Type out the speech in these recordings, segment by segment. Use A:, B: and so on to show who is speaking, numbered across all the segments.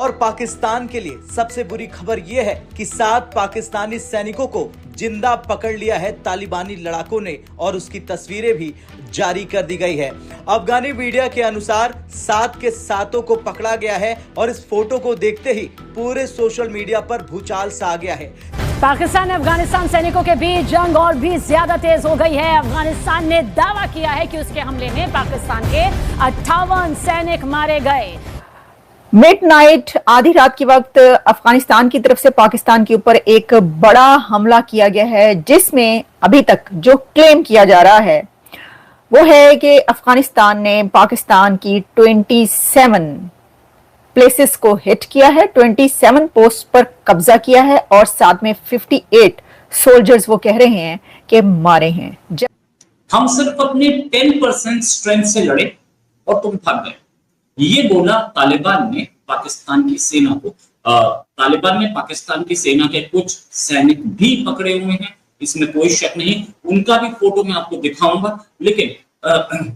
A: और पाकिस्तान के लिए सबसे बुरी खबर यह है कि 7 पाकिस्तानी सैनिकों को जिंदा पकड़ लिया है तालिबानी लड़ाकों ने और उसकी तस्वीरें भी जारी कर दी गई है। अफगानी मीडिया के अनुसार 7 के 7 को पकड़ा गया है और इस फोटो को देखते ही पूरे सोशल मीडिया पर भूचाल सा आ गया है।
B: पाकिस्तान अफगानिस्तान सैनिकों के बीच जंग और भी ज्यादा तेज हो गई है। अफगानिस्तान ने दावा किया है कि उसके हमले में पाकिस्तान के 58 सैनिक मारे गए।
C: मिडनाइट आधी रात के वक्त अफगानिस्तान की तरफ से पाकिस्तान के ऊपर एक बड़ा हमला किया गया है, जिसमें अभी तक जो क्लेम किया जा रहा है वो है कि अफगानिस्तान ने पाकिस्तान की 27 प्लेसेस को हिट किया है, 27 पोस्ट पर कब्जा किया है और साथ में 58 सोल्जर्स वो कह रहे हैं कि मारे हैं।
D: हम सिर्फ अपने 10% स्ट्रेंथ से लड़े और तुम थक गए, ये बोला तालिबान ने पाकिस्तान की सेना को। तालिबान ने पाकिस्तान की सेना के कुछ सैनिक भी पकड़े हुए हैं, इसमें कोई शक नहीं। उनका भी फोटो मैं आपको दिखाऊंगा, लेकिन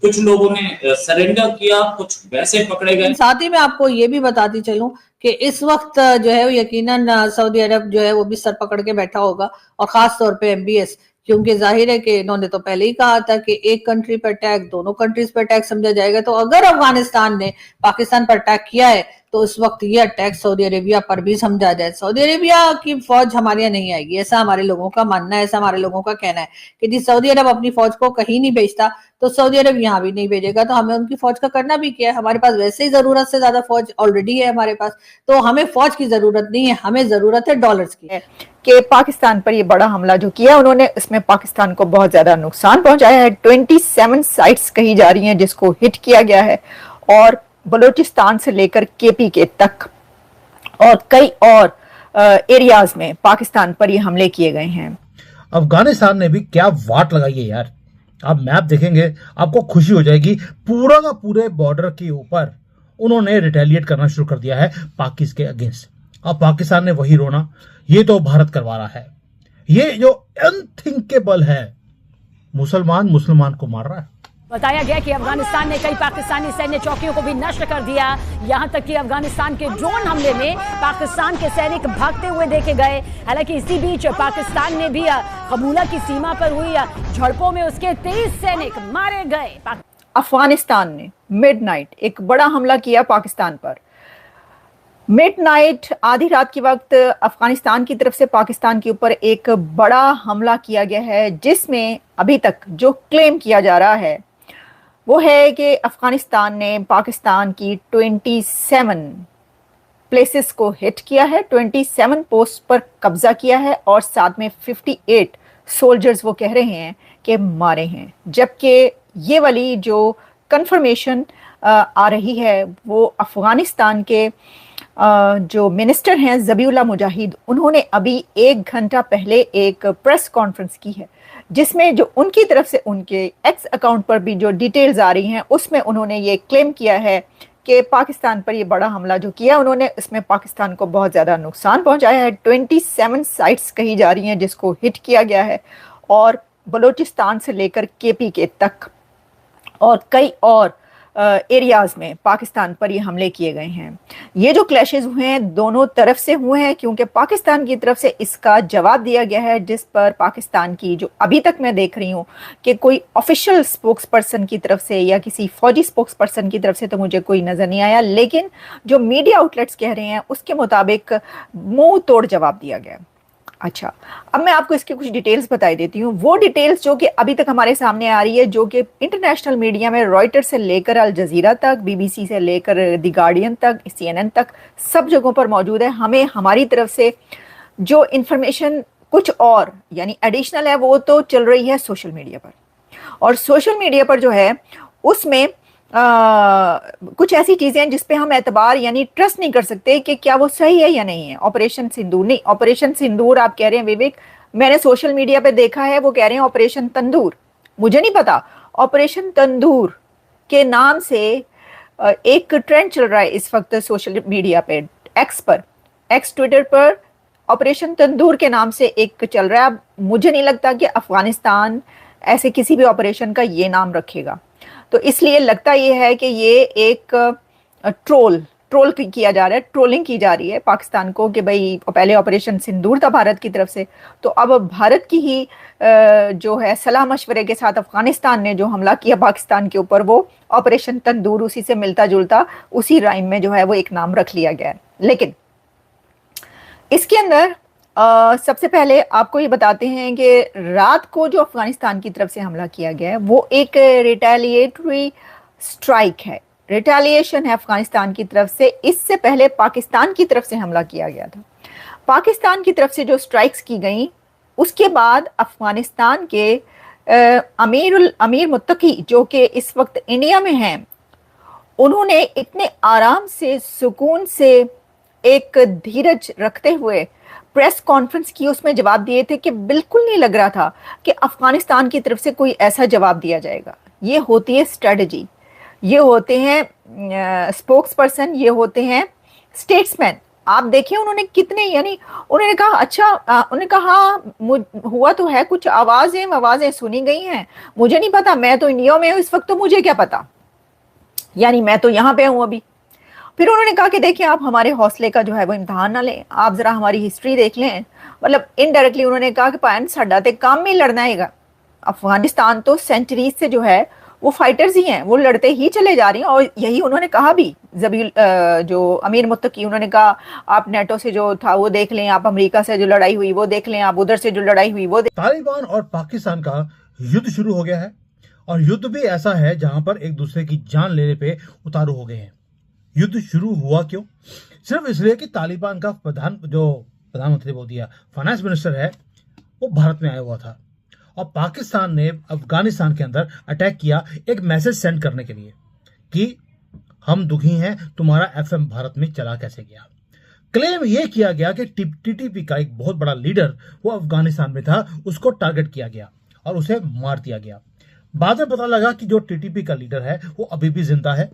D: कुछ लोगों ने सरेंडर किया, कुछ वैसे पकड़े गए।
E: साथ ही मैं आपको ये भी बताती चलूं कि इस वक्त जो है वो यकीनन सऊदी अरब जो है वो भी सर पकड़ के बैठा होगा, और खास तौर पे MBS, क्योंकि जाहिर है कि इन्होंने तो पहले ही कहा था कि एक कंट्री पर अटैक दोनों कंट्रीज पर अटैक समझा जाएगा। तो अगर अफगानिस्तान ने पाकिस्तान पर अटैक किया है तो इस वक्त ये अटैक सऊदी अरेबिया पर भी समझा जाए। सऊदी अरेबिया की फौज हमारे यहाँ नहीं आएगी, ऐसा हमारे लोगों का मानना है, ऐसा हमारे लोगों का कहना है कि जी सऊदी अरब अपनी फौज को कहीं नहीं भेजता तो सऊदी अरब यहाँ भी नहीं भेजेगा। तो हमें उनकी फौज का करना भी क्या है, हमारे पास वैसे ही जरूरत से ज्यादा फौज ऑलरेडी है हमारे पास, तो हमें फौज की जरूरत नहीं है, हमें जरूरत है डॉलर्स की।
C: कि पाकिस्तान पर ये बड़ा हमला जो किया उन्होंने, इसमें पाकिस्तान को बहुत ज्यादा नुकसान पहुंचाया है। 27 साइट्स कही जा रही हैं जिसको हिट किया गया है, और बलूचिस्तान से लेकर KPK तक और कई और एरियाज में पाकिस्तान पर ये हमले किए गए हैं।
F: अफगानिस्तान ने भी क्या वाट लगाई है यार, आप मैप देखेंगे आपको खुशी हो जाएगी। पूरा का पूरे बॉर्डर के ऊपर उन्होंने रिटेलिएट करना शुरू कर दिया है पाकिस्तान के अगेंस्ट। अब पाकिस्तान ने वही रोना, ये तो भारत करवा रहा है। ये जो अनथिंकेबल है, मुसलमान को मार रहा है।
B: बताया गया कि अफगानिस्तान ने कई पाकिस्तानी सैन्य चौकियों को भी नष्ट कर दिया। यहां तक कि अफगानिस्तान के ड्रोन हमले में पाकिस्तान के सैनिक भागते हुए देखे गए। हालांकि इसी बीच पाकिस्तान ने भी कबूला की सीमा पर हुई झड़पों में उसके 23 सैनिक मारे गए।
C: अफगानिस्तान ने मिडनाइट एक बड़ा हमला किया पाकिस्तान पर। मिडनाइट आधी रात के वक्त अफगानिस्तान की तरफ से पाकिस्तान के ऊपर एक बड़ा हमला किया गया है, जिसमें अभी तक जो क्लेम किया जा रहा है वो है कि अफगानिस्तान ने पाकिस्तान की 27 प्लेसेस को हिट किया है, 27 पोस्ट पर कब्जा किया है और साथ में 58 सोल्जर्स वो कह रहे हैं कि मारे हैं। जबकि ये वाली जो कंफर्मेशन आ रही है वो अफगानिस्तान के जो मिनिस्टर हैं ज़बीउल्लाह मुजाहिद, उन्होंने अभी 1 घंटा पहले एक प्रेस कॉन्फ्रेंस की है, जिसमें जो उनकी तरफ से उनके एक्स अकाउंट पर भी जो डिटेल्स आ रही हैं उसमें उन्होंने ये क्लेम किया है कि पाकिस्तान पर ये बड़ा हमला जो किया उन्होंने, इसमें पाकिस्तान को बहुत ज़्यादा नुकसान पहुंचाया है। 27 साइट्स कही जा रही हैं जिसको हिट किया गया है, और बलूचिस्तान से लेकर KPK तक और कई और एरियाज में पाकिस्तान पर ये हमले किए गए हैं। ये जो क्लैशेस हुए हैं दोनों तरफ से हुए हैं, क्योंकि पाकिस्तान की तरफ से इसका जवाब दिया गया है, जिस पर पाकिस्तान की जो अभी तक मैं देख रही हूँ कि कोई ऑफिशियल स्पोक्स पर्सन की तरफ से या किसी फौजी स्पोक्स पर्सन की तरफ से तो मुझे कोई नज़र नहीं आया, लेकिन जो मीडिया आउटलेट्स कह रहे हैं उसके मुताबिक मुंह तोड़ जवाब दिया गया। अच्छा, अब मैं आपको इसकी कुछ डिटेल्स बताई देती हूँ। वो डिटेल्स जो कि अभी तक हमारे सामने आ रही है, जो कि इंटरनेशनल मीडिया में रॉयटर्स से लेकर अल जजीरा तक, BBC से लेकर द गार्डियन तक, CNN तक, सब जगहों पर मौजूद है। हमें हमारी तरफ से जो इंफॉर्मेशन कुछ और यानी एडिशनल है वो तो चल रही है सोशल मीडिया पर, और सोशल मीडिया पर जो है उसमें कुछ ऐसी चीजें हैं जिसपे हम एतबार यानी ट्रस्ट नहीं कर सकते कि क्या वो सही है या नहीं है। ऑपरेशन सिंदूर नहीं, ऑपरेशन सिंदूर आप कह रहे हैं विवेक, मैंने सोशल मीडिया पे देखा है वो कह रहे हैं ऑपरेशन तंदूर, मुझे नहीं पता। ऑपरेशन तंदूर के नाम से एक ट्रेंड चल रहा है इस वक्त सोशल मीडिया पे, एक्स ट्विटर पर ऑपरेशन तंदूर के नाम से एक चल रहा है। अब मुझे नहीं लगता कि अफगानिस्तान ऐसे किसी भी ऑपरेशन का ये नाम रखेगा, तो इसलिए लगता ये है कि ये एक ट्रोल ट्रोल किया जा रहा है, ट्रोलिंग की जा रही है पाकिस्तान को कि भाई पहले ऑपरेशन सिंदूर था भारत की तरफ से, तो अब भारत की ही जो है सलाह मशवरे के साथ अफगानिस्तान ने जो हमला किया पाकिस्तान के ऊपर, वो ऑपरेशन तंदूर, उसी से मिलता जुलता उसी राइम में जो है वो एक नाम रख लिया गया है। लेकिन इसके अंदर सबसे पहले आपको ये बताते हैं कि रात को जो अफगानिस्तान की तरफ से हमला किया गया है वो एक रिटेलिएटरी स्ट्राइक है, रिटेलिएशन है अफगानिस्तान की तरफ से। इससे पहले पाकिस्तान की तरफ से हमला किया गया था। पाकिस्तान की तरफ से जो स्ट्राइक्स की गई, उसके बाद अफगानिस्तान के अमीर मुत्तकी जो कि इस वक्त इंडिया में हैं, उन्होंने इतने आराम से, सुकून से, एक धीरज रखते हुए प्रेस कॉन्फ्रेंस की, उसमें जवाब दिए थे कि बिल्कुल नहीं लग रहा था कि अफगानिस्तान की तरफ से कोई ऐसा जवाब दिया जाएगा। ये होती है स्ट्रेटजी, ये होते हैं स्पोक्स पर्सन, ये होते हैं स्टेट्समैन। आप देखिए उन्होंने कितने, यानी उन्होंने कहा अच्छा, उन्होंने कहा हाँ हुआ तो है, कुछ आवाजें सुनी गई हैं, मुझे नहीं पता, मैं तो इंडिया में हूँ इस वक्त, तो मुझे क्या पता, यानी मैं तो यहाँ पे हूँ अभी। फिर उन्होंने कहा कि देखिए आप हमारे हौसले का जो है वो इम्तहान ना लें, आप जरा हमारी हिस्ट्री देख लें। मतलब इनडायरेक्टली उन्होंने कहा कि पायन साडा ते काम में लड़ना है। अफगानिस्तान तो सेंचुरीज से जो है वो फाइटर्स ही हैं, वो लड़ते ही चले जा रही हैं। और यही उन्होंने कहा भी, जबील जो अमीर मुत्तकी, उन्होंने कहा आप नेटो से जो था वो देख लें, आप अमेरिका से जो लड़ाई हुई वो देख लें, आप उधर से जो लड़ाई हुई वो
F: तालिबान और पाकिस्तान का युद्ध शुरू हो गया है, और युद्ध भी ऐसा है जहां पर एक दूसरे की जान लेने पे उतारू हो गए हैं। युद्ध शुरू हुआ क्यों? सिर्फ इसलिए कि तालिबान का प्रधानमंत्री बोल दिया, फाइनेंस मिनिस्टर है, वो भारत में आया हुआ था, और पाकिस्तान ने अफगानिस्तान के अंदर अटैक किया एक मैसेज सेंड करने के लिए कि हम दुखी हैं, तुम्हारा एफएम भारत में चला कैसे गया। क्लेम यह किया गया कि टीटीपी का एक बहुत बड़ा लीडर वो अफगानिस्तान में था, उसको टारगेट किया गया और उसे मार दिया गया। बाद में पता लगा कि जो टीटीपी का लीडर है वो अभी भी जिंदा है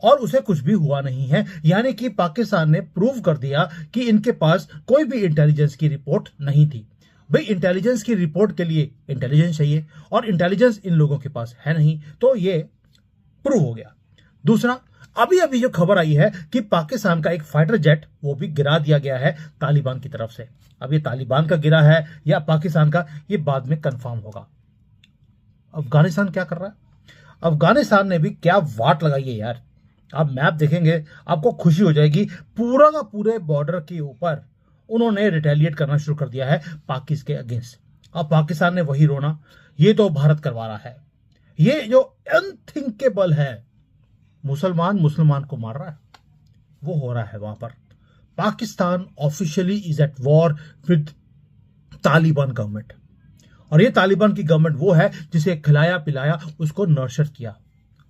F: और उसे कुछ भी हुआ नहीं है। यानी कि पाकिस्तान ने प्रूव कर दिया कि इनके पास कोई भी इंटेलिजेंस की रिपोर्ट नहीं थी। भाई इंटेलिजेंस की रिपोर्ट के लिए इंटेलिजेंस चाहिए, और इंटेलिजेंस इन लोगों के पास है नहीं, तो ये प्रूव हो गया। दूसरा, अभी जो खबर आई है कि पाकिस्तान का एक फाइटर जेट वो भी गिरा दिया गया है तालिबान की तरफ से। अब ये तालिबान का गिरा है या पाकिस्तान का, ये बाद में कंफर्म होगा। अफगानिस्तान क्या कर रहा है? अफगानिस्तान ने भी क्या वाट लगाई है यार। आप मैप देखेंगे आपको खुशी हो जाएगी। पूरा का पूरे बॉर्डर के ऊपर उन्होंने रिटेलिएट करना शुरू कर दिया है पाकिस्तान के अगेंस्ट। अब पाकिस्तान ने वही रोना, ये तो भारत करवा रहा है। ये जो अनथिंकेबल है, मुसलमान को मार रहा है, वो हो रहा है वहां पर। Pakistan officially is at war with Taliban government, और ये तालिबान की गवर्नमेंट वो है जिसे खिलाया पिलाया, उसको नर्चर किया,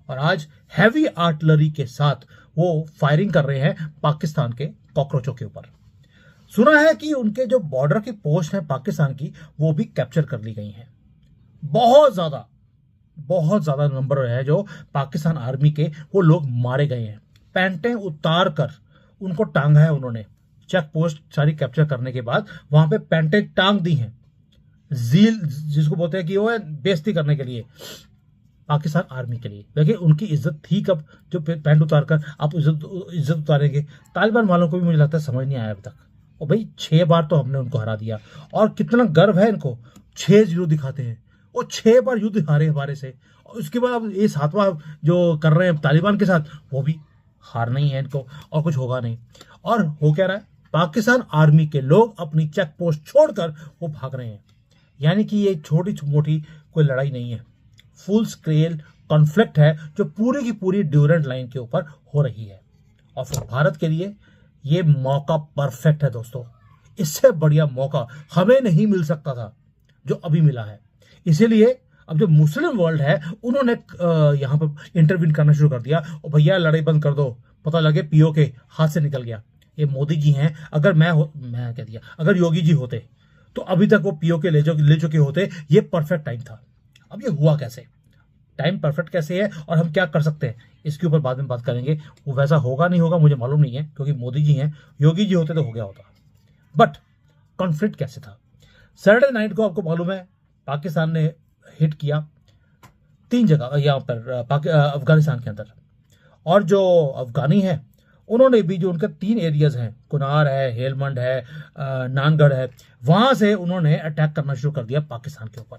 F: और आज हैवी आर्टिलरी के साथ वो फायरिंग कर रहे हैं पाकिस्तान के कॉकरोचों के ऊपर। सुना है कि उनके जो बॉर्डर की पोस्ट है पाकिस्तान की, वो भी कैप्चर कर ली गई हैं। बहुत ज्यादा नंबर है जो पाकिस्तान आर्मी के वो लोग मारे गए हैं। पैंटें उतार कर उनको टांगा है उन्होंने। चेक पोस्ट सारी कैप्चर करने के बाद वहां पे पैंटें टांग दी हैं, जील जिसको बोलते हैं कि वो है बेइज्जती करने के लिए पाकिस्तान आर्मी के लिए। देखिए उनकी इज्जत थी कब, जो पैंट उतार कर आप इज्जत उतारेंगे। तालिबान वालों को भी मुझे लगता है समझ नहीं आया अभी तक। और भाई 6 बार तो हमने उनको हरा दिया, और कितना गर्व है इनको, 6-0 दिखाते हैं, और 6 बार युद्ध हारे हमारे से, और उसके बाद अब ये 7वां जो कर रहे हैं तालिबान के साथ, वो भी हारना ही है इनको, और कुछ होगा नहीं। और हो क्या रहा है, पाकिस्तान आर्मी के लोग अपनी चेक पोस्ट छोड़कर वो भाग रहे हैं। यानी कि ये छोटी मोटी कोई लड़ाई नहीं है, फुल स्केल कॉन्फ्लिक्ट है जो पूरी की पूरी ड्यूरेंट लाइन के ऊपर हो रही है। और फिर भारत के लिए ये मौका परफेक्ट है दोस्तों। इससे बढ़िया मौका हमें नहीं मिल सकता था जो अभी मिला है। इसीलिए अब जो मुस्लिम वर्ल्ड है उन्होंने यहाँ पर इंटरवीन करना शुरू कर दिया, और भैया लड़ाई बंद कर दो, पता लगे पीओ के हाथ से निकल गया। ये मोदी जी हैं, अगर मैं कह दिया, अगर योगी जी होते तो अभी तक वो पीओ के ले चुके होते। ये परफेक्ट टाइम था। अब ये हुआ कैसे, टाइम परफेक्ट कैसे है, और हम क्या कर सकते हैं, इसके ऊपर बाद में बात करेंगे। वो वैसा होगा नहीं होगा मुझे मालूम नहीं है, क्योंकि मोदी जी हैं, योगी जी होते तो हो गया होता। बट कॉन्फ्लिक्ट कैसे था? सैटरडे नाइट को आपको मालूम है पाकिस्तान ने हिट किया 3 जगह यहाँ पर अफगानिस्तान के अंदर, और जो अफगानी है उन्होंने भी जो उनके 3 एरियाज हैं, कुनार है, हेलमंड है, नानगढ़ है, वहां से उन्होंने अटैक करना शुरू कर दिया पाकिस्तान के ऊपर।